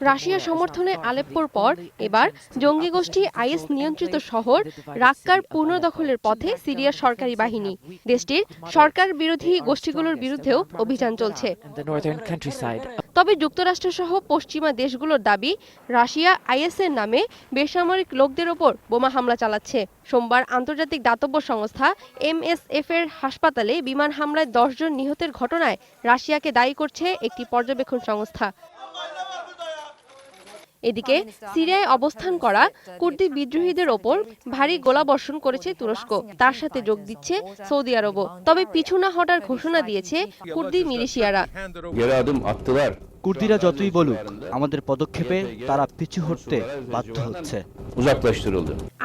Russia সমর্থনে আলেপ্পোর পর এবার জঙ্গি গোষ্ঠী আইএস নিয়ন্ত্রিত শহর রাক্কার পুনর্দখলের পথে সিরিয়ার সরকারি বাহিনী। দেশটির সরকার বিরোধী গোষ্ঠীগুলোর বিরুদ্ধেও অভিযান চলছে। তবে যুক্তরাষ্ট্র সহ পশ্চিমা দেশগুলোর দাবি, রাশিয়া আইএসের নামে বেসামরিক লোকদের ওপর বোমা হামলা চালাচ্ছে। সোমবার আন্তর্জাতিক দাতব্য সংস্থা MSF এর হাসপাতালে বিমান হামলায় 10 জন নিহতের ঘটনায় রাশিয়াকে দায়ী করছে একটি পর্যবেক্ষণ সংস্থা। এদিকে সিরিয়ায় অবস্থান করা কুর্দি বিদ্রোহীদের ওপর ভারী গোলাবর্ষণ করেছে তুরস্ক, তার সাথে যোগ দিচ্ছে সৌদি আরবও। তবে পিছু না হটার ঘোষণা দিয়েছে কুর্দি মিলিশিয়ারা। কুর্দিরা যতই বলুক, আমাদের পদক্ষেপে তারা পিছু হটতে বাধ্য হচ্ছে।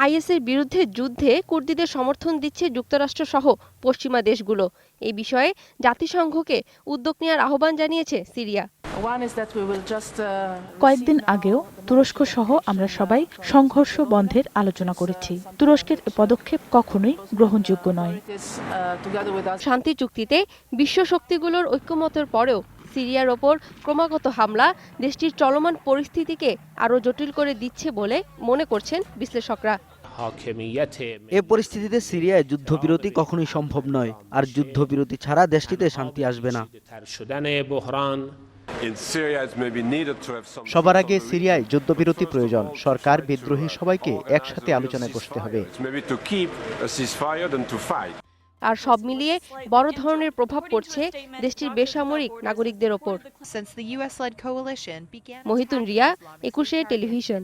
আইএসের বিরুদ্ধে যুদ্ধে কুর্দিদের সমর্থন দিচ্ছে যুক্তরাষ্ট্র সহ পশ্চিমা দেশগুলো। এই বিষয়ে জাতিসংঘকে উদ্যোগ নেওয়ার আহ্বান জানিয়েছে সিরিয়া। কয়েকদিন আগেও তুরস্ক সহ আমরা সবাই সংঘর্ষ বন্ধের আলোচনা করেছি। তুরস্কের পদক্ষেপ কখনোই গ্রহণযোগ্য নয়। শান্তি চুক্তিতে বিশ্ব শক্তিগুলোর ঐক্যমতের পরেও সিরিয়ার ওপর ক্রমাগত হামলা দেশটির চলমান পরিস্থিতিকে আরও জটিল করে দিচ্ছে বলে মনে করছেন বিশ্লেষকরা। এ পরিস্থিতিতে সিরিয়ায় যুদ্ধবিরতি কখনোই সম্ভব নয়, আর যুদ্ধবিরতি ছাড়া দেশটিতে শান্তি আসবে না। সবার আগে সিরিয়ায় যুদ্ধবিরতি প্রয়োজন। সরকার, বিদ্রোহী সবাইকে একসাথে আলোচনায় বসতে হবে। আর সব মিলিয়ে বড় ধরনের প্রভাব পড়ছে দেশটির বেসামরিক নাগরিকদের ওপর। মহিতুন রিয়া, 21 টেলিভিশন।